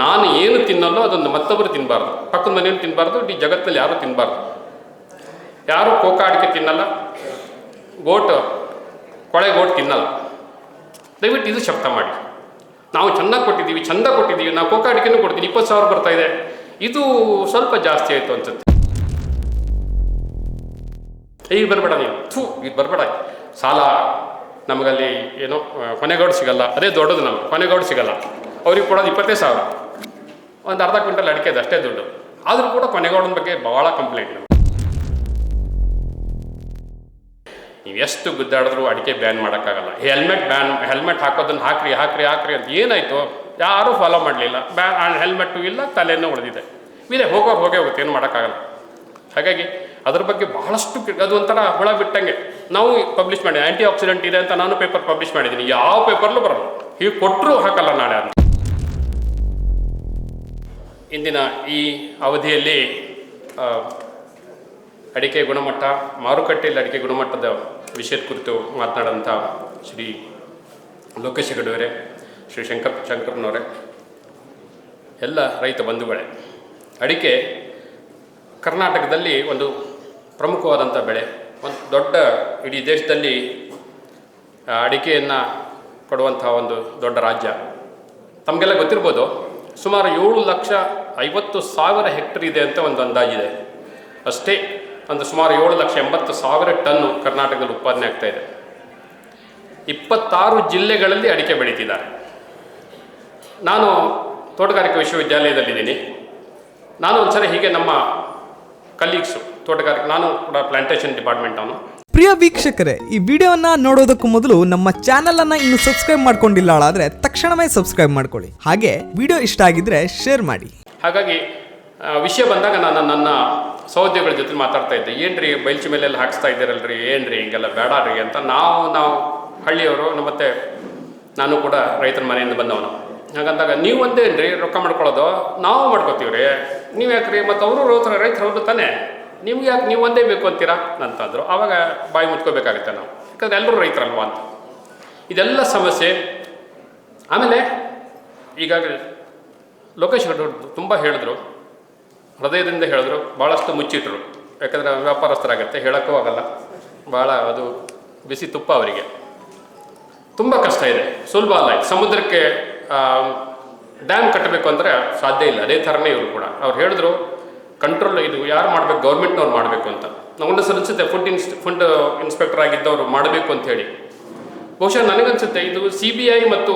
ನಾನು ಏನು ತಿನ್ನಲ್ಲೋ ಅದನ್ನು ಮತ್ತೊಬ್ಬರು ತಿನ್ನಬಾರ್ದು, ಪಕ್ಕದ ಮನೆಯನ್ನು ತಿನ್ನಬಾರ್ದು, ಇಡೀ ಜಗತ್ತಿನಲ್ಲಿ ಯಾರೂ ತಿನ್ನಬಾರ್ದು. ಯಾರೂ ಕೋಕಾ ಅಡಿಕೆ ತಿನ್ನಲ್ಲ, ಕೊಳೆ ಗೋಟ್ ತಿನ್ನಲ್ಲ. ದಯವಿಟ್ಟು ಇದು ಶಬ್ದ ಮಾಡಿ. ನಾವು ಚೆನ್ನಾಗಿ ಕೊಟ್ಟಿದ್ದೀವಿ, ಚಂದ ಕೊಟ್ಟಿದ್ದೀವಿ, ನಾವು ಕೋಕಾ ಅಡಿಕೆನೂ ಕೊಡ್ತೀವಿ, 20,000 ಬರ್ತಾ ಇದೆ, ಇದು ಸ್ವಲ್ಪ ಜಾಸ್ತಿ ಆಯಿತು ಅನ್ಸುತ್ತೆ. ಈಗ ಬರಬೇಡ ನೀನು, ಇದು ಬರಬೇಡ, ಸಾಲ ನಮಗಲ್ಲಿ ಏನೋ ಕೊನೆಗೋಡು ಸಿಗಲ್ಲ, ಅದೇ ದೊಡ್ಡದು ನಮಗೆ, ಕೊನೆಗೋಡು ಸಿಗಲ್ಲ. ಅವ್ರಿಗೆ ಕೊಡೋದು 20,000, ಒಂದು ಅರ್ಧ ಕ್ವಿಂಟಲ್ ಅಡಿಕೆ ಅದು ಅಷ್ಟೇ ದುಡ್ಡು. ಆದರೂ ಕೂಡ ಕೊನೆಗೋಡಿನ ಬಗ್ಗೆ ಭಾಳ ಕಂಪ್ಲೇಂಟ್ ನಮಗೆ. ನೀವು ಎಷ್ಟು ಗುದ್ದಾಡಿದ್ರು ಅಡಿಕೆ ಬ್ಯಾನ್ ಮಾಡೋಕ್ಕಾಗಲ್ಲ. ಹೆಲ್ಮೆಟ್ ಹಾಕೋದನ್ನು ಹಾಕ್ರಿ ಅಂತ ಏನಾಯಿತು, ಯಾರೂ ಫಾಲೋ ಮಾಡಲಿಲ್ಲ. ಹೆಲ್ಮೆಟ್ಟು ಇಲ್ಲ, ತಲೆನೂ ಉಳಿದಿದೆ, ಹೋಗೇ ಹೋಗುತ್ತೆ, ಏನು ಮಾಡೋಕ್ಕಾಗಲ್ಲ. ಹಾಗಾಗಿ ಅದ್ರ ಬಗ್ಗೆ ಬಹಳಷ್ಟು ಅದು ಒಂಥರ ಹುಳ ಬಿಟ್ಟಂಗೆ ನಾವು ಪಬ್ಲಿಷ್ ಮಾಡಿ, ಆ್ಯಂಟಿ ಆಕ್ಸಿಡೆಂಟ್ ಇದೆ ಅಂತ ನಾನು ಪೇಪರ್ ಪಬ್ಲಿಷ್ ಮಾಡಿದ್ದೀನಿ. ಯಾವ ಪೇಪರ್ಲೂ ಬರಲ್ಲ, ಹೀಗೆ ಕೊಟ್ಟರು ಹಾಕಲ್ಲ ನಾಳೆ ಅಂತ. ಇಂದಿನ ಈ ಅವಧಿಯಲ್ಲಿ ಅಡಿಕೆ ಗುಣಮಟ್ಟ, ಮಾರುಕಟ್ಟೆಯಲ್ಲಿ ಅಡಿಕೆ ಗುಣಮಟ್ಟದ ವಿಷಯದ ಕುರಿತು ಮಾತನಾಡೋಂಥ ಶ್ರೀ ಲೋಕೇಶ್ ಹೆಗಡೆಯವರೇ, ಶ್ರೀ ಶಂಕರನವರೇ, ಎಲ್ಲ ರೈತ ಬಂಧುಗಳೇ, ಅಡಿಕೆ ಕರ್ನಾಟಕದಲ್ಲಿ ಒಂದು ಪ್ರಮುಖವಾದಂಥ ಬೆಳೆ, ಒಂದು ದೊಡ್ಡ ಇಡೀ ದೇಶದಲ್ಲಿ ಅಡಿಕೆಯನ್ನು ಕೊಡುವಂಥ ಒಂದು ದೊಡ್ಡ ರಾಜ್ಯ. ತಮಗೆಲ್ಲ ಗೊತ್ತಿರ್ಬೋದು, ಸುಮಾರು 7,50,000 ಹೆಕ್ಟರ್ ಇದೆ ಅಂತ ಒಂದು ಅಂದಾಜಿದೆ. ಅಷ್ಟೇ, ಒಂದು ಸುಮಾರು 7,80,000 ಟನ್ನು ಕರ್ನಾಟಕದಲ್ಲಿ ಉತ್ಪಾದನೆ ಆಗ್ತಾ ಇದೆ. 26 ಜಿಲ್ಲೆಗಳಲ್ಲಿ ಅಡಿಕೆ ಬೆಳೀತಿದ್ದಾರೆ. ನಾನು ತೋಟಗಾರಿಕೆ ವಿಶ್ವವಿದ್ಯಾಲಯದಲ್ಲಿದ್ದೀನಿ. ನಾನು ಒಂದ್ಸರಿ ಹೀಗೆ ನಮ್ಮ ಕಲೀಗ್ಸು ತೋಟಗಾರಿಕೆ, ನಾನು ಕೂಡ ಪ್ಲಾಂಟೇಶನ್ ಡಿಪಾರ್ಟ್ಮೆಂಟ್ ಅವನು. ಪ್ರಿಯ ವೀಕ್ಷಕರೇ, ಈ ವಿಡಿಯೋವನ್ನ ನೋಡೋದಕ್ಕೂ ಮೊದಲು ನಮ್ಮ ಚಾನೆಲ್ ಅನ್ನ ಇನ್ನು ಸಬ್ಸ್ಕ್ರೈಬ್ ಮಾಡ್ಕೊಂಡಿಲ್ಲ ಆದರೆ ತಕ್ಷಣವೇ ಸಬ್ಸ್ಕ್ರೈಬ್ ಮಾಡ್ಕೊಳ್ಳಿ. ಹಾಗೆ ವಿಡಿಯೋ ಇಷ್ಟ ಆಗಿದ್ರೆ ಶೇರ್ ಮಾಡಿ. ಹಾಗಾಗಿ ವಿಷಯ ಬಂದಾಗ ನಾನು ನನ್ನ ಸಹೋದ್ಯೋಗಿಗಳ ಜೊತೆ ಮಾತಾಡ್ತಾ ಇದ್ದೆ. ಏನ್ರಿ ಬೈಲ್ಚಿ ಮೇಲೆಲ್ಲ ಹಾಕ್ಸ್ತಾ ಇದ್ದೀರಲ್ರಿ, ಏನ್ರಿ ಹಿಂಗೆಲ್ಲ ಬೇಡಾಡ್ರಿ ಅಂತ. ನಾವು ಹಳ್ಳಿಯವರು, ಮತ್ತು ನಾನು ಕೂಡ ರೈತರ ಮನೆಯಿಂದ ಬಂದವನು. ಹಾಗಂದಾಗ ನೀವು ಒಂದೇನ್ರಿ ರೊಕ್ಕ ಮಾಡ್ಕೊಳ್ಳೋದು, ನಾವು ಮಾಡ್ಕೋತೀವ್ರಿ, ನೀವು ಯಾಕ್ರಿ, ಮತ್ತು ಅವರು ರೈತರು ತಾನೇ, ನಿಮ್ಗೆ ಯಾಕೆ ನೀವು ಒಂದೇ ಬೇಕು ಅಂತೀರಾ ಅಂತಂದರು. ಆವಾಗ ಬಾಯಿ ಮುಚ್ಕೋಬೇಕಾಗುತ್ತೆ ನಾವು, ಯಾಕಂದರೆ ಎಲ್ಲರೂ ರೈತರಲ್ವ ಅಂತ. ಇದೆಲ್ಲ ಸಮಸ್ಯೆ. ಆಮೇಲೆ ಈಗಾಗಲೇ ಲೋಕೇಶ್ ಹೆಗಡೆಯವರು ತುಂಬ ಹೇಳಿದ್ರು, ಹೃದಯದಿಂದ ಹೇಳಿದ್ರು, ಭಾಳಷ್ಟು ಮುಚ್ಚಿಟ್ರು. ಯಾಕಂದರೆ ವ್ಯಾಪಾರಸ್ಥರಾಗತ್ತೆ, ಹೇಳೋಕ್ಕೂ ಆಗಲ್ಲ, ಭಾಳ ಅದು ಬಿಸಿ ತುಪ್ಪ ಅವರಿಗೆ. ತುಂಬ ಕಷ್ಟ ಇದೆ, ಸುಲಭ ಅಲ್ಲ. ಸಮುದ್ರಕ್ಕೆ ಡ್ಯಾಮ್ ಕಟ್ಟಬೇಕು ಅಂದರೆ ಸಾಧ್ಯ ಇಲ್ಲ. ಅದೇ ಥರನೇ ಇವರು ಕೂಡ ಅವ್ರು ಹೇಳಿದ್ರು, ಕಂಟ್ರೋಲ್ ಇದು ಯಾರು ಮಾಡಬೇಕು, ಗೌರ್ಮೆಂಟ್ನವ್ರು ಮಾಡಬೇಕು ಅಂತ. ನಮಗೊಂದು ಅನಿಸುತ್ತೆ, ಫುಡ್ ಇನ್ಸ್ಪೆಕ್ಟರ್ ಆಗಿದ್ದವರು ಮಾಡಬೇಕು ಅಂತ ಹೇಳಿ. ಬಹುಶಃ ನನಗನ್ಸುತ್ತೆ ಇದು CBI ಮತ್ತು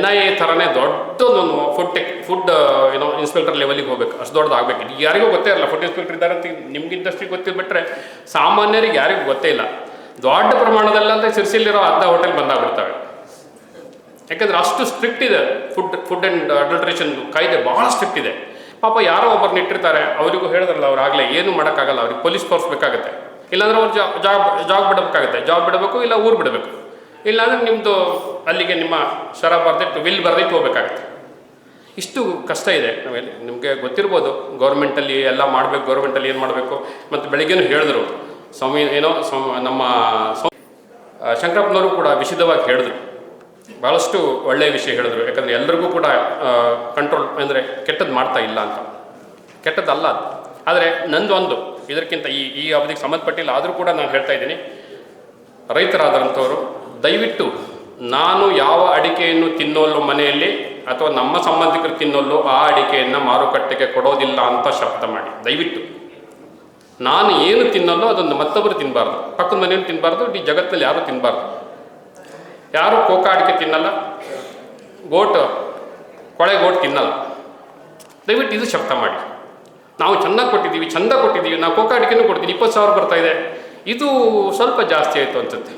NIA ಥರನೇ ದೊಡ್ಡದೊಂದು ಫುಡ್ ಇನ್ಸ್ಪೆಕ್ಟರ್ ಲೆವೆಲಿಗೆ ಹೋಗ್ಬೇಕು, ಅಷ್ಟು ದೊಡ್ಡದಾಗಬೇಕು. ಇದು ಯಾರಿಗೂ ಗೊತ್ತೇ ಇರಲ್ಲ, ಫುಡ್ ಇನ್ಸ್ಪೆಕ್ಟರ್ ಇದ್ದಾರೆ ಅಂತ ನಿಮ್ಗೆ ಇಂಡಸ್ಟ್ರಿಗೆ ಗೊತ್ತಿರ್ಬಿಟ್ರೆ ಸಾಮಾನ್ಯರಿಗೆ ಯಾರಿಗೂ ಗೊತ್ತೇ ಇಲ್ಲ. ದೊಡ್ಡ ಪ್ರಮಾಣದಲ್ಲಂದರೆ ಸಿರ್ಸಿಲಿರೋ ಅರ್ಧ ಹೋಟೆಲ್ ಬಂದಾಗ್ಬಿಡ್ತವೆ. ಯಾಕಂದರೆ ಅಷ್ಟು ಸ್ಟ್ರಿಕ್ಟ್ ಇದೆ ಫುಡ್ ಆ್ಯಂಡ್ ಅಡಲ್ಟ್ರೇಷನ್ ಕಾಯ್ದೆ, ಭಾಳ ಸ್ಟ್ರಿಕ್ಟ್ ಇದೆ. ಪಾಪ ಯಾರೋ ಒಬ್ಬರನ್ನ ಇಟ್ಟಿರ್ತಾರೆ, ಅವರಿಗೂ ಹೇಳಿದ್ರಲ್ಲ, ಅವ್ರಾಗಲೇ ಏನು ಮಾಡೋಕ್ಕಾಗಲ್ಲ, ಅವ್ರಿಗೆ ಪೊಲೀಸ್ ಫೋರ್ಸ್ ಬೇಕಾಗುತ್ತೆ. ಇಲ್ಲಾಂದ್ರೆ ಅವ್ರು ಜಾಬ್ ಬಿಡಬೇಕಾಗುತ್ತೆ, ಜಾಬ್ ಬಿಡಬೇಕು, ಇಲ್ಲ ಊರು ಬಿಡಬೇಕು. ಇಲ್ಲಾಂದರೆ ನಿಮ್ಮದು ಅಲ್ಲಿಗೆ ನಿಮ್ಮ ಶರ ಬರ್ದಿಟ್ಟು ವಿಲ್ ಬರ್ದಿಟ್ಟು ಹೋಗ್ಬೇಕಾಗತ್ತೆ. ಇಷ್ಟು ಕಷ್ಟ ಇದೆ. ನಿಮಗೆ ಗೊತ್ತಿರ್ಬೋದು, ಗೌರ್ಮೆಂಟಲ್ಲಿ ಎಲ್ಲ ಮಾಡಬೇಕು, ಗೌರ್ಮೆಂಟಲ್ಲಿ ಏನು ಮಾಡಬೇಕು. ಮತ್ತು ಬೆಳಗ್ಗೆನೂ ಹೇಳಿದ್ರು, ನಮ್ಮ ಶಂಕರಪ್ಪನವರು ಕೂಡ ವಿಶದವಾಗಿ ಹೇಳಿದ್ರು, ಭಾಳಷ್ಟು ಒಳ್ಳೆಯ ವಿಷಯ ಹೇಳಿದ್ರು. ಯಾಕಂದರೆ ಎಲ್ಲರಿಗೂ ಕೂಡ ಕಂಟ್ರೋಲ್ ಅಂದರೆ ಕೆಟ್ಟದ್ದು ಮಾಡ್ತಾ ಇಲ್ಲ ಅಂತ, ಕೆಟ್ಟದ್ದಲ್ಲ ಅದು. ಆದರೆ ನಂದೊಂದು ಇದಕ್ಕಿಂತ ಈ ಅವಧಿಗೆ ಸಂಬಂಧಪಟ್ಟಿಲ್ಲ, ಆದರೂ ಕೂಡ ನಾನು ಹೇಳ್ತಾ ಇದ್ದೀನಿ, ರೈತರಾದಂಥವರು ದಯವಿಟ್ಟು ನಾನು ಯಾವ ಅಡಿಕೆಯನ್ನು ತಿನ್ನೋಲ್ಲೋ ಮನೆಯಲ್ಲಿ, ಅಥವಾ ನಮ್ಮ ಸಂಬಂಧಿಕರು ತಿನ್ನೋಲ್ಲೋ ಆ ಅಡಿಕೆಯನ್ನು ಮಾರುಕಟ್ಟೆಗೆ ಕೊಡೋದಿಲ್ಲ ಅಂತ ಶಬ್ದ ಮಾಡಿ. ದಯವಿಟ್ಟು ನಾನು ಏನು ತಿನ್ನೋಲ್ಲೋ ಅದನ್ನು ಮತ್ತೊಬ್ಬರು ತಿನ್ನಬಾರ್ದು, ಪಕ್ಕದ ಮನೆಯನ್ನು ತಿನ್ನಬಾರ್ದು, ಇಡೀ ಜಗತ್ತಿನಲ್ಲಿ ಯಾರೂ ತಿನ್ನಬಾರ್ದು. ಯಾರೂ ಕೋಕಾ ಅಡಿಕೆ ತಿನ್ನಲ್ಲ, ಕೊಳೆ ಗೋಟ್ ತಿನ್ನಲ್ಲ. ದಯವಿಟ್ಟು ಇದು ಶಬ್ದ ಮಾಡಿ. ನಾವು ಚೆನ್ನಾಗಿ ಕೊಟ್ಟಿದ್ದೀವಿ, ಚಂದ ಕೊಟ್ಟಿದ್ದೀವಿ, ನಾವು ಕೋಕಾ ಅಡಿಕೆನೂ ಕೊಡ್ತೀವಿ, 20,000 ಬರ್ತಾ ಇದೆ, ಇದು ಸ್ವಲ್ಪ ಜಾಸ್ತಿ ಆಯಿತು ಅನ್ಸುತ್ತೆ.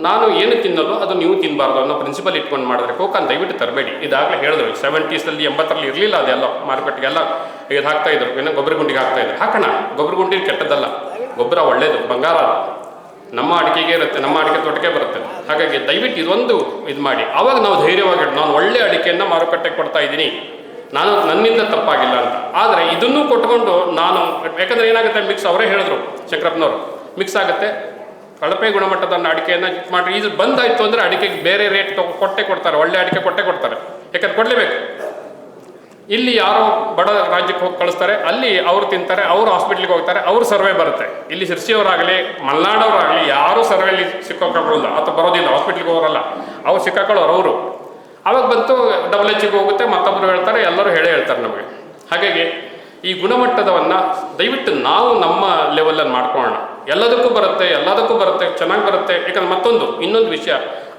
ನಾನು ಏನು ತಿನ್ನೋಲ್ಲೋ ಅದು ನೀವು ತಿನ್ನಬಾರ್ದು ಅನ್ನೋ ಪ್ರಿನ್ಸಿಪಲ್ ಇಟ್ಕೊಂಡು ಮಾಡಿದ್ರೆ ಕೋಕಾನ್ ದಯವಿಟ್ಟು ತರಬೇಡಿ. ಇದಾಗಲೇ ಹೇಳಿದ್ರು, 70s 80ರಲ್ಲಿ ಇರಲಿಲ್ಲ ಅದೆಲ್ಲ, ಮಾರುಕಟ್ಟೆಗೆಲ್ಲ ಇದು ಹಾಕ್ತಾಯಿದ್ರು, ಏನೋ ಗೊಬ್ಬರ ಗುಂಡಿಗೆ ಹಾಕ್ತಾಯಿದ್ರು. ಹಾಕೋಣ, ಗೊಬ್ಬರ ಗುಂಡಿ ಕೆಟ್ಟದ್ದಲ್ಲ, ಗೊಬ್ಬರ ಒಳ್ಳೇದು, ಬಂಗಾರ ನಮ್ಮ ಅಡಿಕೆಗೆ ಇರುತ್ತೆ, ನಮ್ಮ ಅಡಿಕೆ ತೋಟಕ್ಕೆ ಬರುತ್ತೆ. ಹಾಗಾಗಿ ದಯವಿಟ್ಟು ಇದೊಂದು ಇದು ಮಾಡಿ, ಆವಾಗ ನಾವು ಧೈರ್ಯವಾಗಿ ನಾನು ಒಳ್ಳೆ ಅಡಿಕೆಯನ್ನು ಮಾರುಕಟ್ಟೆಗೆ ಕೊಡ್ತಾ ಇದ್ದೀನಿ, ನಾನು ನನ್ನಿಂದ ತಪ್ಪಾಗಿಲ್ಲ ಅಂತ. ಆದರೆ ಇದನ್ನೂ ಕೊಟ್ಕೊಂಡು ನಾನು, ಯಾಕಂದರೆ ಏನಾಗುತ್ತೆ, ಮಿಕ್ಸ್, ಅವರೇ ಹೇಳಿದ್ರು ಶಂಕರಪ್ಪನವರು, ಮಿಕ್ಸ್ ಆಗುತ್ತೆ. ಕಳಪೆ ಗುಣಮಟ್ಟದ ಅಡಿಕೆಯನ್ನು ಮಾಡಿ ಇದು ಬಂದಾಯಿತು ಅಂದರೆ ಅಡಿಕೆಗೆ ಬೇರೆ ರೇಟ್ ಕೊಟ್ಟೆ ಕೊಡ್ತಾರೆ, ಒಳ್ಳೆ ಅಡಿಕೆ ಕೊಟ್ಟೆ ಕೊಡ್ತಾರೆ. ಯಾಕಂದ್ರೆ ಕೊಡಲೇಬೇಕು. ಇಲ್ಲಿ ಯಾರೋ ಬಡ ರಾಜ್ಯಕ್ಕೆ ಹೋಗಿ ಕಳಿಸ್ತಾರೆ, ಅಲ್ಲಿ ಅವರು ತಿಂತಾರೆ, ಅವರು ಹಾಸ್ಪಿಟ್ಲಿಗೆ ಹೋಗ್ತಾರೆ, ಅವ್ರು ಸರ್ವೆ ಬರುತ್ತೆ. ಇಲ್ಲಿ ಶಿರ್ಸಿಯವರಾಗಲಿ ಮಲೆನಾಡವರಾಗಲಿ ಯಾರೂ ಸರ್ವೆಯಲ್ಲಿ ಸಿಕ್ಕಾಕೊಳ್ಳಲ್ಲ ಅಥವಾ ಬರೋದಿಲ್ಲ, ಹಾಸ್ಪಿಟ್ಲಿಗೆ ಹೋಗೋರಲ್ಲ, ಅವ್ರು ಸಿಕ್ಕಾಕೊಳ್ಳೋರು ಅವರು. ಆವಾಗ ಬಂತು WHO ಹೋಗುತ್ತೆ, ಮತ್ತೊಬ್ಬರು ಹೇಳ್ತಾರೆ, ಎಲ್ಲರೂ ಹೇಳ್ತಾರೆ ನಮಗೆ. ಹಾಗಾಗಿ ಈ ಗುಣಮಟ್ಟದವನ್ನು ದಯವಿಟ್ಟು ನಾವು ನಮ್ಮ ಲೆವೆಲಲ್ಲಿ ಮಾಡ್ಕೊಳ್ಳೋಣ. ಎಲ್ಲದಕ್ಕೂ ಬರುತ್ತೆ, ಚೆನ್ನಾಗಿ ಬರುತ್ತೆ. ಯಾಕಂದ್ರೆ ಇನ್ನೊಂದು ವಿಷಯ,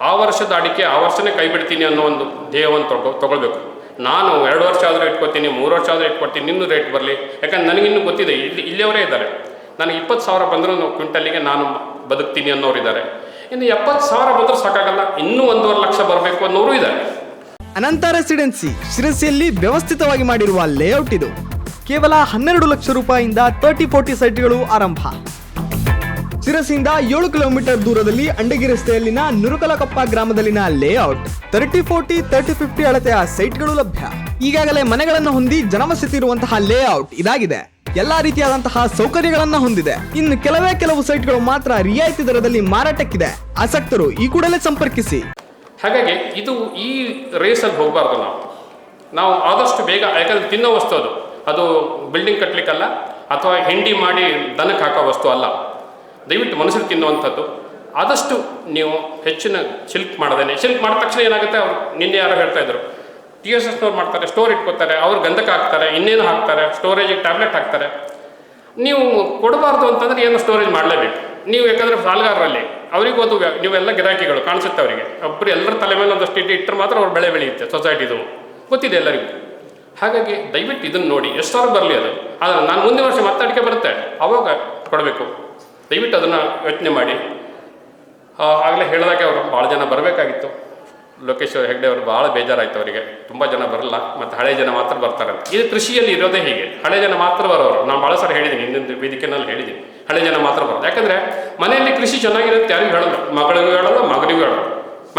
ಆ ವರ್ಷದ ಅಡಿಕೆ ಆ ವರ್ಷನೇ ಕೈ ಬಿಡ್ತೀನಿ ಅನ್ನೋ ಒಂದು ಧ್ಯೇಯವನ್ನು ತೊಗೊಳ್ಬೇಕು. ನಾನು 2 ವರ್ಷ ಆದರೂ ಇಟ್ಕೊತೀನಿ, 3 ವರ್ಷ ಆದರೂ ಇಟ್ಕೊಡ್ತೀನಿ, ಇನ್ನೂ ರೇಟ್ ಬರಲಿ. ಯಾಕಂದ್ರೆ ನನಗಿನ್ನೂ ಗೊತ್ತಿದೆ, ಇಲ್ಲಿಯವರೇ ಇದ್ದಾರೆ, ನನಗೆ 20,000 ಬಂದರೂ ಕ್ವಿಂಟಲ್ಲಿಗೆ ನಾನು ಬದುಕ್ತೀನಿ ಅನ್ನೋರು ಇದ್ದಾರೆ. ಇನ್ನು 70,000 ಬಂದರೂ ಸಾಕಾಗಲ್ಲ, ಇನ್ನೂ 1.5 ಲಕ್ಷ ಬರಬೇಕು ಅನ್ನೋರು ಇದ್ದಾರೆ. ಅನಂತ ರೆಸಿಡೆನ್ಸಿ ಶಿರಸಿಯಲ್ಲಿ ವ್ಯವಸ್ಥಿತವಾಗಿ ಮಾಡಿರುವ ಲೇಔಟ್ ಇದು. ಕೇವಲ 12 ಲಕ್ಷ ರೂಪಾಯಿಯಿಂದ 30-40 ಸೈಟ್ಗಳು ಆರಂಭ. ಶಿರಸಿಯಿಂದ 7 ಕಿಲೋಮೀಟರ್ ದೂರದಲ್ಲಿ ಅಂಡಗಿ ರಸ್ತೆಯಲ್ಲಿನ ನುರುಕಲಕೊಪ್ಪ ಗ್ರಾಮದಲ್ಲಿನ ಲೇಔಟ್ 30-40, 30-50 ಅಳತೆಯ ಸೈಟ್ಗಳು ಲಭ್ಯ. ಈಗಾಗಲೇ ಮನೆಗಳನ್ನು ಹೊಂದಿ ಜನವಸತಿ ಇರುವಂತಹ ಲೇಔಟ್ ಇದಾಗಿದೆ. ಎಲ್ಲಾ ರೀತಿಯಾದಂತಹ ಸೌಕರ್ಯಗಳನ್ನ ಹೊಂದಿದೆ. ಇನ್ನು ಕೆಲವು ಸೈಟ್ಗಳು ಮಾತ್ರ ರಿಯಾಯಿತಿ ದರದಲ್ಲಿ ಮಾರಾಟಕ್ಕಿದೆ. ಆಸಕ್ತರು ಈ ಕೂಡಲೇ ಸಂಪರ್ಕಿಸಿ. ಹಾಗಾಗಿ ಈ ರೇಸಲ್ಲಿ ಹೋಗಬಾರ್ದು. ನಾವು ಆದಷ್ಟು ಬೇಗ, ಯಾಕಂದ್ರೆ ತಿನ್ನೋ ವಸ್ತು ಅದು ಬಿಲ್ಡಿಂಗ್ ಕಟ್ಟಲಿಕ್ಕಲ್ಲ ಅಥವಾ ಹಿಂಡಿ ಮಾಡಿ ದನಕ್ಕೆ ಹಾಕೋ ವಸ್ತು ಅಲ್ಲ. ದಯವಿಟ್ಟು ಮನುಷ್ಯರು ತಿನ್ನುವಂಥದ್ದು. ಆದಷ್ಟು ನೀವು ಹೆಚ್ಚಿನ ಶಿಲ್ಕ್ ಮಾಡಿದ ತಕ್ಷಣ ಏನಾಗುತ್ತೆ, ಅವ್ರು ನಿನ್ನೆ ಯಾರೋ ಹೇಳ್ತಾ ಇದ್ರು, TSSನವ್ರು ಮಾಡ್ತಾರೆ, ಸ್ಟೋರ್ ಇಟ್ಕೋತಾರೆ, ಅವ್ರು ಗಂಧಕ್ಕೆ ಹಾಕ್ತಾರೆ, ಇನ್ನೇನು ಹಾಕ್ತಾರೆ, ಸ್ಟೋರೇಜಿಗೆ ಟ್ಯಾಬ್ಲೆಟ್ ಹಾಕ್ತಾರೆ. ನೀವು ಕೊಡಬಾರ್ದು ಅಂತಂದರೆ ಏನು ಸ್ಟೋರೇಜ್ ಮಾಡಲೇಬೇಕು ನೀವು. ಯಾಕಂದರೆ ಸಾಲಗಾರರಲ್ಲಿ ಅವರಿಗೂ ಅದು ನೀವೆಲ್ಲ ಗಿರಾಕಿಗಳು ಕಾಣಿಸುತ್ತೆ ಅವರಿಗೆ. ಒಬ್ಬರು ಎಲ್ಲರ ತಲೆ ಮೇಲೆ ಒಂದಷ್ಟು ಇಟ್ಟರೆ ಮಾತ್ರ ಅವ್ರು ಬೆಳೆ ಬೆಳೆಯುತ್ತೆ. ಸೊಸೈಟಿದು ಗೊತ್ತಿದೆ ಎಲ್ಲರಿಗೂ. ಹಾಗಾಗಿ ದಯವಿಟ್ಟು ಇದನ್ನು ನೋಡಿ, ಎಷ್ಟಾದ್ರು ಬರಲಿ ಅದು. ಆದರೆ ನಾನು ಮುಂದಿನ ವರ್ಷ ಮತ್ತೆ ಅಡಿಕೆ ಬರುತ್ತೆ, ಆವಾಗ ಕೊಡಬೇಕು. ದಯವಿಟ್ಟು ಅದನ್ನು ಯೋಚನೆ ಮಾಡಿ. ಆಗಲೇ ಹೇಳಿದಾಗೆ ಅವರು ಭಾಳ ಜನ ಬರಬೇಕಾಗಿತ್ತು. ಲೋಕೇಶ್ ಹೆಗ್ಡೆ ಅವರು ಭಾಳ ಬೇಜಾರಾಯಿತು ಅವರಿಗೆ. ತುಂಬ ಜನ ಬರಲ್ಲ, ಮತ್ತು ಹಳೆ ಜನ ಮಾತ್ರ ಬರ್ತಾರೆ. ಇದು ಕೃಷಿಯಲ್ಲಿ ಇರೋದೇ ಹೀಗೆ, ಹಳೆ ಜನ ಮಾತ್ರ ಬರೋರು. ನಾನು ಭಾಳ ಸರಿ ಹೇಳಿದ್ದೀನಿ, ಇನ್ನೊಂದು ವೇದಿಕೆನಲ್ಲಿ ಹೇಳಿದ್ದೀನಿ, ಹಳೆ ಜನ ಮಾತ್ರ ಬರೋದು. ಯಾಕಂದರೆ ಮನೆಯಲ್ಲಿ ಕೃಷಿ ಚೆನ್ನಾಗಿರುತ್ತೆ, ಯಾರಿಗೂ ಹೇಳಲ್ಲ, ಮಗಳಿಗೂ ಹೇಳಲ್ಲ, ಮಗನಿಗೂ ಹೇಳಲ್ಲ.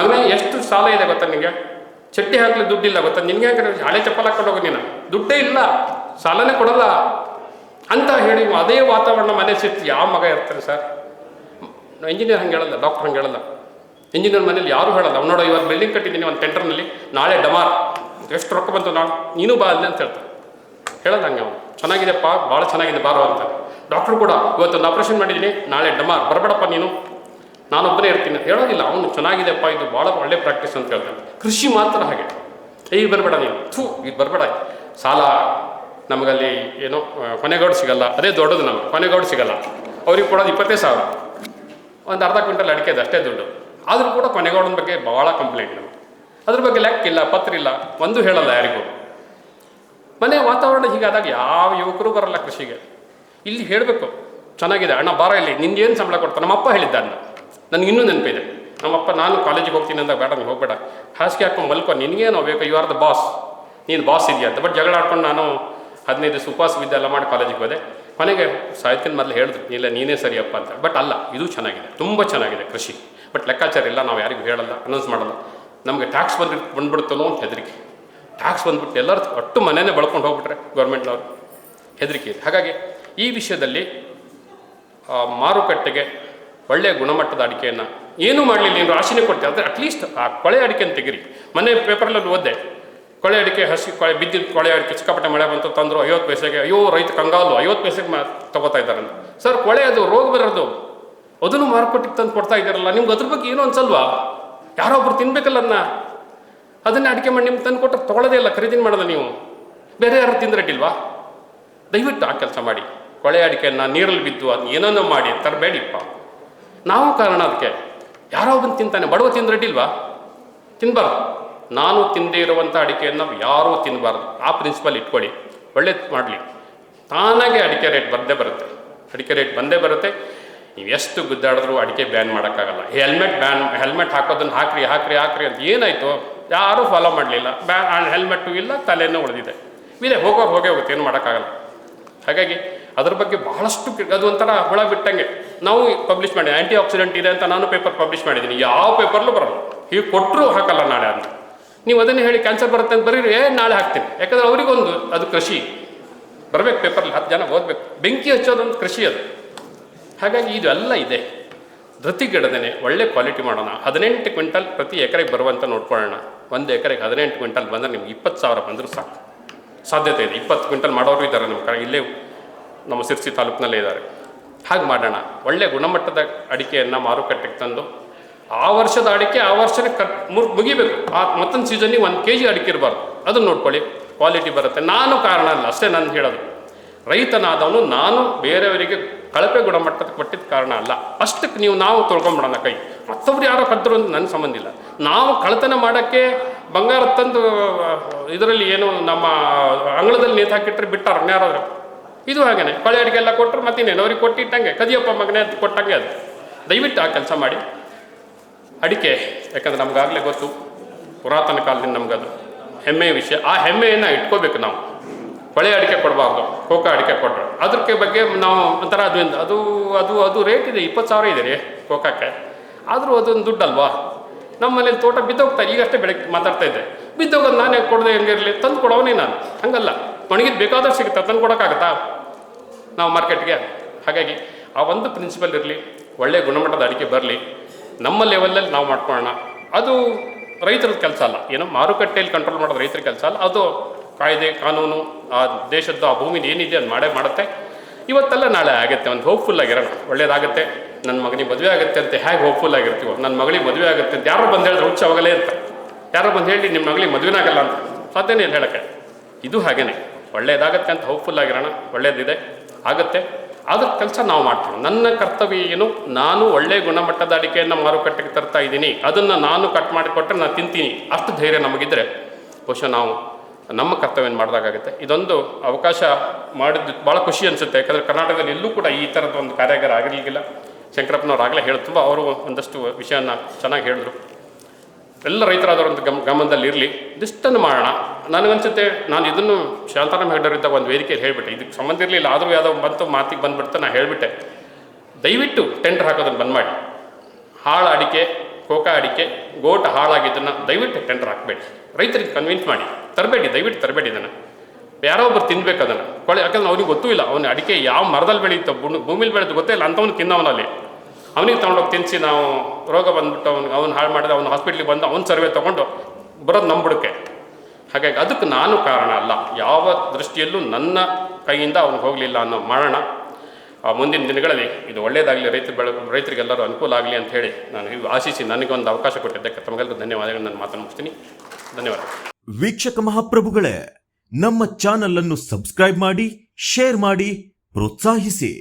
ಮಗನಿಗೆ ಎಷ್ಟು ಸಾಲ ಇದೆ ಗೊತ್ತಾ ನಿನಗೆ? ಚಟ್ಟಿ ಹಾಕಲಿ ದುಡ್ಡಿಲ್ಲ ಗೊತ್ತಾ ನಿನಗೆ? ಯಾಕೆ ಹಳೆ ಚಪ್ಪಲ್ ಹಾಕೊಂಡು ಹೋಗಿ ನೀನು, ದುಡ್ಡೇ ಇಲ್ಲ, ಸಾಲನೇ ಕೊಡಲ್ಲ ಅಂತ ಹೇಳಿ ಅದೇ ವಾತಾವರಣ ಮನೆ ಸಿಟ್ಟು ಯಾವ ಮಗ ಇರ್ತಾರೆ ಸರ್? ಇಂಜಿನಿಯರ್ ಹಂಗೆ ಹೇಳಲ್ಲ, ಡಾಕ್ಟರ್ ಹಂಗೆ ಹೇಳಲ್ಲ. ಇಂಜಿನಿಯರ್ ಮನೇಲಿ ಯಾರೂ ಹೇಳಲ್ಲ, ಅವ್ನು ನೋಡೋ ಇವತ್ತು ಬಿಲ್ಡಿಂಗ್ ಕಟ್ಟಿದ್ದೀನಿ ಒಂದು ಟೆಂಡರ್ನಲ್ಲಿ, ನಾಳೆ ಡಮಾರ್ ಎಷ್ಟು ರೊಕ್ಕ ಬಂತು, ನಾಳೆ ನೀನು ಬಾ ಅಲ್ಲಿ ಅಂತ ಹೇಳ್ತಾರೆ. ಹೇಳಲ್ಲ ಹಂಗೆ ಅವನು. ಚೆನ್ನಾಗಿದೆಪ್ಪ, ಭಾಳ ಚೆನ್ನಾಗಿದೆ ಬಾರೋ ಅಂತ. ಡಾಕ್ಟ್ರು ಕೂಡ ಇವತ್ತೊಂದು ಆಪ್ರೇಷನ್ ಮಾಡಿದ್ದೀನಿ, ನಾಳೆ ಡಮಾರ್ ಬರಬೇಡಪ್ಪ ನೀನು, ನಾನೊಬ್ಬನೇ ಇರ್ತೀನಿ ಹೇಳೋದಿಲ್ಲ. ಅವನು ಚೆನ್ನಾಗಿದೆಪ್ಪ, ಇದು ಭಾಳ ಒಳ್ಳೆ ಪ್ರಾಕ್ಟೀಸ್ ಅಂತ ಹೇಳ್ತಾನೆ. ಕೃಷಿ ಮಾತ್ರ ಹಾಗೆ, ಈಗ ಬರಬೇಡ ನೀನು, ಇದು ಬರಬೇಡ, ಸಾಲ ನಮಗಲ್ಲಿ ಏನೋ ಕೊನೆಗೋಡು ಸಿಗಲ್ಲ, ಅದೇ ದೊಡ್ಡದು ನಮಗೆ, ಕೊನೆಗೋಡು ಸಿಗಲ್ಲ. ಅವ್ರಿಗೆ ಕೊಡೋದು 20,000, ಒಂದು ಅರ್ಧ ಕ್ವಿಂಟಲ್ ಅಡಿಕೆ ಇದೆ ಅಷ್ಟೇ ದುಡ್ಡು. ಆದರೂ ಕೂಡ ಕೊನೆಗೋಡಿನ ಬಗ್ಗೆ ಭಾಳ ಕಂಪ್ಲೇಂಟ್ ನಮಗೆ. ಅದ್ರ ಬಗ್ಗೆ ಲೆಕ್ಕಿಲ್ಲ, ಪತ್ರ ಇಲ್ಲ, ಒಂದು ಹೇಳಲ್ಲ ಯಾರಿಗೂ. ಮನೆ ವಾತಾವರಣ ಹೀಗಾದಾಗ ಯಾವ ಯುವಕರು ಬರಲ್ಲ ಕೃಷಿಗೆ. ಇಲ್ಲಿ ಹೇಳಬೇಕು, ಚೆನ್ನಾಗಿದೆ ಅಣ್ಣ ಬಾರ ಇಲ್ಲಿ, ನಿನ್ಗೇನು ಸಂಬಳ ಕೊಡ್ತಾರೆ? ನಮ್ಮಪ್ಪ ಹೇಳಿದ್ದ ಅಣ್ಣ, ನನಗಿನ್ನೂ ನೆನಪಿದೆ. ನಮ್ಮಪ್ಪ ನಾನು ಕಾಲೇಜಿಗೆ ಹೋಗ್ತೀನಿ ಅಂದಾಗ, ಬೇಡ ನೀವು ಹೋಗಬೇಡ, ಹಾಸಿಗೆ ಹಾಕೊಂಡು ಮಲ್ಕೊ, ನಿನಗೇನು ಬೇಕು, ಯು ಆರ್ ದ ಬಾಸ್, ನೀನು ಬಾಸ್ ಇದೆಯಾ ಅಂತ. ಬಟ್ ಜಗಳ ಆಡ್ಕೊಂಡು ನಾನು 15 ದಿವಸ ಉಪವಾಸ ಬಿದ್ದೆ ಎಲ್ಲ ಮಾಡಿ ಕಾಲೇಜಿಗೆ ಹೋದೆ. ಕೊನೆಗೆ ಸಾಹಿತ್ಯನ ಮೊದಲು ಹೇಳಿದ್ರು, ಇಲ್ಲ ನೀನೇ ಸರಿಯಪ್ಪ ಅಂತ. ಬಟ್ ಅಲ್ಲ, ಇದು ಚೆನ್ನಾಗಿದೆ, ತುಂಬ ಚೆನ್ನಾಗಿದೆ ಕೃಷಿ. ಬಟ್ ಲೆಕ್ಕಾಚಾರ ಇಲ್ಲ, ನಾವು ಯಾರಿಗೂ ಹೇಳಲ್ಲ, ಅನೌನ್ಸ್ ಮಾಡಲ್ಲ. ನಮಗೆ ಟ್ಯಾಕ್ಸ್ ಬಂದ್ಬಿಡ್ತನೋ ಅಂತ ಹೆದರಿಕೆ. ಟ್ಯಾಕ್ಸ್ ಬಂದ್ಬಿಟ್ಟು ಎಲ್ಲರೂ ಒಟ್ಟು ಮನೆಯೇ ಬೆಳ್ಕೊಂಡು ಹೋಗ್ಬಿಟ್ರೆ ಗೌರ್ಮೆಂಟ್ನವ್ರು, ಹೆದರಿಕೆ ಇದೆ. ಹಾಗಾಗಿ ಈ ವಿಷಯದಲ್ಲಿ ಮಾರುಕಟ್ಟೆಗೆ ಒಳ್ಳೆಯ ಗುಣಮಟ್ಟದ ಅಡಿಕೆಯನ್ನು ಏನೂ ಮಾಡಲಿಲ್ಲ, ಏನು ರಾಶಿನೇ ಕೊಡ್ತೀವಿ, ಆದರೆ ಅಟ್ಲೀಸ್ಟ್ ಆ ಕೊಳೆ ಅಡಿಕೆಯನ್ನು ತೆಗಿರಿ. ಮನೆ ಪೇಪರಲ್ಲಿ ಓದ್ದೆ, ಕೊಳೆ ಅಡಿಕೆ ಕೊಳೆ ಬಿದ್ದಿದ್ದು ಕೊಳೆ ಅಡಿಕೆ ಸಿಕ್ಕಾಪಟ್ಟೆ ಮಳೆ ಬಂತು ತಂದರು 50 ಪೈಸೆಗೆ. ಅಯ್ಯೋ ರೈತ ಕಂಗಾಲು 50 ಪೈಸೆಗೆ ತೊಗೋತಾ ಇದ್ದಾರಂತ. ಸರ್ ಕೊಳೆ ಅದು ರೋಗ ಬರೋದು, ಅದನ್ನು ಮಾರುಕಟ್ಟೆಗೆ ತಂದು ಕೊಡ್ತಾ ಇದ್ದಾರಲ್ಲ, ನಿಮ್ಗೆ ಅದ್ರ ಬಗ್ಗೆ ಏನೂ ಅನ್ಸಲ್ವಾ? ಯಾರೋ ಒಬ್ರು ತಿನ್ಬೇಕಲ್ಲ ಅದನ್ನೇ ಅಡಿಕೆ ಮಾಡಿ ನಿಮ್ಗೆ ತಂದು ಕೊಟ್ಟರೆ ತೊಗೊಳ್ಳೋದೇ ಇಲ್ಲ, ಖರೀದಿ ಮಾಡೋದು ನೀವು. ಬೇರೆ ಯಾರು ತಿಂದ್ರೆಟ್ಟಿಲ್ವಾ? ದಯವಿಟ್ಟು ಆ ಕೆಲಸ ಮಾಡಿ. ಕೊಳೆ ಅಡಿಕೆಯನ್ನು ನೀರಲ್ಲಿ ಬಿದ್ದು ಅದನ್ನ ಏನೋ ಮಾಡಿ ತರಬೇಡಿಪ್ಪ. ನಾವು ಕಾರಣ ಅದಕ್ಕೆ. ಯಾರೋ ಒಬ್ಬನು ತಿಂತಾನೆ, ಬಡವ ತಿಂದ್ರೆಟ್ಟಿಲ್ವಾ? ತಿನ್ನಬಾರ್ದು. ನಾನು ತಿಂದೇ ಇರುವಂಥ ಅಡಿಕೆಯನ್ನು ಯಾರೂ ತಿನ್ನಬಾರ್ದು. ಆ ಪ್ರಿನ್ಸಿಪಲ್ ಇಟ್ಕೊಳ್ಳಿ, ಒಳ್ಳೇದು ಮಾಡಲಿ. ತಾನಾಗೆ ಅಡಿಕೆ ರೇಟ್ ಬಂದೇ ಬರುತ್ತೆ, ಅಡಿಕೆ ರೇಟ್ ಬಂದೇ ಬರುತ್ತೆ. ನೀವು ಎಷ್ಟು ಗುದ್ದಾಡಿದ್ರೂ ಅಡಿಕೆ ಬ್ಯಾನ್ ಮಾಡೋಕ್ಕಾಗಲ್ಲ. ಹೆಲ್ಮೆಟ್ ಹಾಕೋದನ್ನು ಹಾಕ್ರಿ ಅಂತ ಏನಾಯಿತು? ಯಾರೂ ಫಾಲೋ ಮಾಡಲಿಲ್ಲ. ಹೆಲ್ಮೆಟ್ಟು ಇಲ್ಲ, ತಲೆಯೂ ಉಳಿದಿದೆ. ಹೋಗೇ ಹೋಗುತ್ತೆ, ಏನು ಮಾಡೋಕ್ಕಾಗಲ್ಲ. ಹಾಗಾಗಿ ಅದ್ರ ಬಗ್ಗೆ ಬಹಳಷ್ಟು ಅದು ಒಂಥರ ಹುಳ ಬಿಟ್ಟಂಗೆ ನಾವು ಪಬ್ಲಿಷ್ ಮಾಡಿ, ಆ್ಯಂಟಿ ಆಕ್ಸಿಡೆಂಟ್ ಇದೆ ಅಂತ ನಾನು ಪೇಪರ್ ಪಬ್ಲಿಷ್ ಮಾಡಿದ್ದೀನಿ. ಯಾವ ಪೇಪರ್ಲೂ ಬರೋಲ್ಲ, ಹೀಗೆ ಕೊಟ್ಟರು ಹಾಕಲ್ಲ ನಾಳೆ ಅಂತ. ನೀವು ಅದನ್ನೇ ಹೇಳಿ ಕ್ಯಾನ್ಸರ್ ಬರುತ್ತೆ ಅಂತ ಬರೀರಿ, ನಾಳೆ ಹಾಕ್ತೀನಿ. ಯಾಕಂದರೆ ಅವರಿಗೊಂದು ಅದು ಕೃಷಿ ಬರಬೇಕು, ಪೇಪರ್ಲಿ 10 ಜನ ಓದಬೇಕು. ಬೆಂಕಿ ಹಚ್ಚೋದೊಂದು ಕೃಷಿ ಅದು. ಹಾಗಾಗಿ ಇದೆಲ್ಲ ಇದೆ. ಧೃತಿಗೆಡದೇನೆ ಒಳ್ಳೆ ಕ್ವಾಲಿಟಿ ಮಾಡೋಣ. 18 ಕ್ವಿಂಟಲ್ ಪ್ರತಿ ಎಕರೆಗೆ ಬರುವಂತ ನೋಡ್ಕೊಳ್ಳೋಣ. 1 ಎಕರೆಗೆ 18 ಕ್ವಿಂಟಲ್ ಬಂದರೆ ನಿಮ್ಗೆ 20,000 ಬಂದರೂ ಸಾಕು. ಸಾಧ್ಯತೆ ಇದೆ. 20 ಕ್ವಿಂಟಲ್ ಮಾಡೋರು ಇದ್ದಾರೆ ನಮ್ಮ ಕಡೆ, ಇಲ್ಲೇ ನಮ್ಮ ಸಿರ್ಸಿ ತಾಲೂಕಿನಲ್ಲೇ ಇದ್ದಾರೆ. ಹಾಗೆ ಮಾಡೋಣ. ಒಳ್ಳೆಯ ಗುಣಮಟ್ಟದ ಅಡಿಕೆಯನ್ನು ಮಾರುಕಟ್ಟೆಗೆ ತಂದು ಆ ವರ್ಷದ ಅಡಿಕೆ ಆ ವರ್ಷನೇ ಮುಗಿಬೇಕು. ಆ ಮತ್ತೊಂದು ಸೀಸನ್ನಿಗೆ 1 kg ಅಡಿಕೆ ಇರಬಾರ್ದು. ಅದನ್ನು ನೋಡ್ಕೊಳ್ಳಿ, ಕ್ವಾಲಿಟಿ ಬರುತ್ತೆ. ನಾನು ಕಾರಣ ಅಲ್ಲ, ಅಷ್ಟೇ ನಾನು ಹೇಳೋದು. ರೈತನಾದವನು ನಾನು ಬೇರೆಯವರಿಗೆ ಕಳಪೆ ಗುಣಮಟ್ಟದ ಕೊಟ್ಟಿದ್ದ ಕಾರಣ ಅಲ್ಲ. ಅಷ್ಟಕ್ಕೆ ನಾವು ತೊಳ್ಕೊಂಬಿಡೋಣ ಕೈ. ಮತ್ತೊಬ್ರು ಯಾರೋ ಕದ್ದರು ಅಂತ ನನಗೆ ಸಂಬಂಧ ಇಲ್ಲ. ನಾವು ಕಳ್ತನ ಮಾಡೋಕ್ಕೆ ಬಂಗಾರ ತಂದು ಇದರಲ್ಲಿ ಏನು ನಮ್ಮ ಅಂಗಳದಲ್ಲಿ ನೇತು ಹಾಕಿಟ್ರೆ ಬಿಟ್ಟಾರ ಯಾರಾದ್ರು. ಇದು ಹಾಗೇನೆ ಕೊಳೆ ಅಡಿಕೆ ಎಲ್ಲ ಕೊಟ್ಟರು ಮತ್ತಿನ್ನೇನು ಅವ್ರಿಗೆ ಕೊಟ್ಟಿಟ್ಟಂಗೆ ಕದಿಯಪ್ಪ ಮಗನೇ ಅಂತ ಕೊಟ್ಟಂಗೆ. ಅದು ದಯವಿಟ್ಟು ಆ ಕೆಲಸ ಮಾಡಿ. ಅಡಿಕೆ ಯಾಕಂದ್ರೆ ನಮಗಾಗಲೇ ಗೊತ್ತು, ಪುರಾತನ ಕಾಲದಿಂದ ನಮಗದು ಹೆಮ್ಮೆಯ ವಿಷಯ. ಆ ಹೆಮ್ಮೆಯನ್ನು ಇಟ್ಕೋಬೇಕು ನಾವು. ಕೊಳೆ ಅಡಿಕೆ ಕೊಡಬಾರ್ದು, ಕೋಕಾ ಅಡಿಕೆ ಕೊಟ್ಟರು ಅದಕ್ಕೆ ಬಗ್ಗೆ ನಾವು ಒಂಥರ ಅದು ಅದು ಅದು ರೇಟ್ ಇದೆ. 20,000 ಇದೆ ರೀ ಕೋಕಾಕ್ಕೆ. ಆದರೂ ಅದೊಂದು ದುಡ್ಡಲ್ವಾ. ನಮ್ಮ ಮನೇಲಿ ತೋಟ ಬಿದ್ದೋಗ್ತಾರೆ. ಈಗಷ್ಟೇ ಬೆಳಗ್ಗೆ ಮಾತಾಡ್ತಾ ಇದ್ದೆ, ಬಿದ್ದೋಗೋದು ನಾನೇ ಕೊಡದೆ ಹೆಂಗಿರಲಿ, ತಂದು ಕೊಡೋವನೇ ನಾನು. ಹಂಗಲ್ಲ, ಒಣಗಿದ್ದು ಬೇಕಾದಷ್ಟು ಸಿಗುತ್ತೆ, ತಂದು ಕೊಡೋಕ್ಕಾಗತ್ತಾ ನಾವು ಮಾರ್ಕೆಟ್ಗೆ? ಹಾಗಾಗಿ ಆ ಒಂದು ಪ್ರಿನ್ಸಿಪಲ್ ಇರಲಿ, ಒಳ್ಳೆಯ ಗುಣಮಟ್ಟದ ಅಡಿಕೆ ಬರಲಿ, ನಮ್ಮ ಲೆವೆಲಲ್ಲಿ ನಾವು ಮಾಡ್ಕೊಳ್ಳೋಣ. ಅದು ರೈತರ ಕೆಲಸ ಅಲ್ಲ, ಏನೋ ಮಾರುಕಟ್ಟೆಯಲ್ಲಿ ಕಂಟ್ರೋಲ್ ಮಾಡೋದು ರೈತರ ಕೆಲಸ ಅಲ್ಲ. ಅದು ಕಾಯ್ದೆ ಕಾನೂನು ಆ ದೇಶದ್ದು ಆ ಭೂಮಿದು ಏನಿದೆ ಅದು ಮಾಡುತ್ತೆ. ಇವತ್ತೆಲ್ಲ ನಾಳೆ ಆಗುತ್ತೆ. ಒಂದು ಹೋಪ್ಫುಲ್ ಆಗಿರೋಣ, ಒಳ್ಳೇದಾಗುತ್ತೆ, ನನ್ನ ಮಗನಿಗೆ ಮದುವೆ ಆಗುತ್ತೆ ಅಂತ ಹೇಗೆ ಹೋಪ್ಫುಲ್ ಆಗಿರ್ತೀವೋ, ನನ್ನ ಮಗಳಿಗೆ ಮದುವೆ ಆಗುತ್ತೆ ಅಂತ ಯಾರೋ ಬಂದು ಹೇಳಿದ್ರೆ ಹುಚ್ಚ ಹೋಗಲೇ ಅಂತ ಯಾರೋ ಬಂದು ಹೇಳಿ ನಿಮ್ಮ ಮಗಳಿಗೆ ಮದುವೆನೇ ಆಗಲ್ಲ ಅಂತ ಸಾಧ್ಯನೇ ಇಲ್ಲ ಹೇಳೋಕ್ಕೆ. ಇದು ಹಾಗೇನೆ ಒಳ್ಳೇದಾಗತ್ತೆ ಅಂತ ಹೋಪ್ಫುಲ್ ಆಗಿರೋಣ. ಒಳ್ಳೇದಿದೆ, ಆಗುತ್ತೆ. ಅದ್ರ ಕೆಲಸ ನಾವು ಮಾಡ್ತೀವಿ. ನನ್ನ ಕರ್ತವ್ಯ ಏನು, ನಾನು ಒಳ್ಳೆಯ ಗುಣಮಟ್ಟದ ಅಡಿಕೆಯನ್ನು ಮಾರುಕಟ್ಟೆಗೆ ತರ್ತಾ ಇದ್ದೀನಿ, ಅದನ್ನು ನಾನು ಕಟ್ ಮಾಡಿಕೊಟ್ರೆ ನಾನು ತಿಂತೀನಿ, ಅಷ್ಟು ಧೈರ್ಯ ನಮಗಿದ್ರೆ ಬಹುಶಃ ನಾವು ನಮ್ಮ ಕರ್ತವ್ಯವನ್ನು ಮಾಡಿದಾಗುತ್ತೆ. ಇದೊಂದು ಅವಕಾಶ ಮಾಡಿದ್ದು ಭಾಳ ಖುಷಿ ಅನಿಸುತ್ತೆ. ಯಾಕಂದರೆ ಕರ್ನಾಟಕದಲ್ಲಿ ಎಲ್ಲೂ ಕೂಡ ಈ ಥರದ ಒಂದು ಕಾರ್ಯಾಗಾರ ಆಗಿರಲಿಲ್ಲ. ಶಂಕರಪ್ಪನವ್ರು ಆಗಲೇ ಹೇಳಿ ತುಂಬ ಅವರು ಒಂದಷ್ಟು ವಿಷಯನ ಚೆನ್ನಾಗಿ ಹೇಳಿದ್ರು. ಎಲ್ಲ ರೈತರಾದವರೊಂದು ಗಮನದಲ್ಲಿ ಇರಲಿ, ಇದಿಷ್ಟನ್ನು ಮಾಡೋಣ. ನನಗನ್ಸುತ್ತೆ, ನಾನು ಇದನ್ನು ಶಾಂತಾರಾಮ್ ಹೆಗ್ಡೆಯವರಿದ್ದಾಗ ಒಂದು ವೇದಿಕೆಯಲ್ಲಿ ಹೇಳಿಬಿಟ್ಟೆ, ಇದಕ್ಕೆ ಸಂಬಂಧ ಇರಲಿಲ್ಲ, ಆದರೂ ಯಾವುದೋ ಬಂತು ಮಾತಿಗೆ ಬಂದುಬಿಡ್ತಾ ನಾನು ಹೇಳಿಬಿಟ್ಟೆ, ದಯವಿಟ್ಟು ಟೆಂಡರ್ ಹಾಕೋದನ್ನು ಬಂದ್ ಮಾಡಿ. ಹಾಳು ಅಡಿಕೆ, ಕೋಕಾ ಅಡಿಕೆ, ಗೋಟ ಹಾಳಾಗಿದ್ದನ್ನು ದಯವಿಟ್ಟು ಟೆಂಡರ್ ಹಾಕಬೇಡಿ. ರೈತರಿಗೆ ಕನ್ವಿನ್ಸ್ ಮಾಡಿ, ತರಬೇಡಿ, ದಯವಿಟ್ಟು ತರಬೇಡಿ. ಇದನ್ನು ಯಾರೋ ಒಬ್ಬರು ತಿನ್ಬೇಕು ಅದನ್ನು ಕೊಳೆ. ಯಾಕಂದ್ರೆ ಅವ್ನಿಗೆ ಗೊತ್ತೂ ಇಲ್ಲ ಅವನ ಅಡಿಕೆ ಯಾವ ಮರದಲ್ಲಿ ಬೆಳೆಯುತ್ತೋ, ಭೂಮಿಲಿ ಬೆಳೆದು ಗೊತ್ತೇ ಇಲ್ಲ ಅಂಥವ್ನು ತಿನ್ನವನಲ್ಲಿ. ಅವನಿಗೆ ತೊಗೊಂಡೋಗಿ ತಿನ್ನಿಸಿ ನಾವು ರೋಗ ಬಂದ್ಬಿಟ್ಟು ಅವ್ನು ಹಾಳು ಮಾಡಿದ್ರೆ ಅವನು ಹಾಸ್ಪಿಟ್ಲಿಗೆ ಬಂದು ಅವ್ನು ಸರ್ವೆ ತೊಗೊಂಡು ಬರೋದು ನಂಬಿಡಕ್ಕೆ. ಹಾಗಾಗಿ ಅದಕ್ಕೆ ನಾನು ಕಾರಣ ಅಲ್ಲ. ಯಾವ ದೃಷ್ಟಿಯಲ್ಲೂ ನನ್ನ ಕೈಯಿಂದ ಅವ್ನಿಗೆ ಹೋಗಲಿಲ್ಲ ಅನ್ನೋ ಮಾಡೋಣ. ಮುಂದಿನ ದಿನಗಳಲ್ಲಿ ಇದು ಒಳ್ಳೆಯದಾಗಲಿ, ರೈತರಿಗೆಲ್ಲರೂ ಅನುಕೂಲ ಆಗಲಿ ಅಂತ ಹೇಳಿ ನಾನು ಆಶಿಸಿ ನನಗೊಂದು ಅವಕಾಶ ಕೊಟ್ಟಿದ್ದಕ್ಕೆ ತಮಗೆಲ್ಲರೂ ಧನ್ಯವಾದಗಳು. ನಾನು ಮಾತನ್ನು ಮುಗಿಸ್ತೀನಿ. ಧನ್ಯವಾದ. ವೀಕ್ಷಕ ಮಹಾಪ್ರಭುಗಳೇ, ನಮ್ಮ ಚಾನಲ್ ಅನ್ನು ಸಬ್ಸ್ಕ್ರೈಬ್ ಮಾಡಿ, ಶೇರ್ ಮಾಡಿ, ಪ್ರೋತ್ಸಾಹಿಸಿ.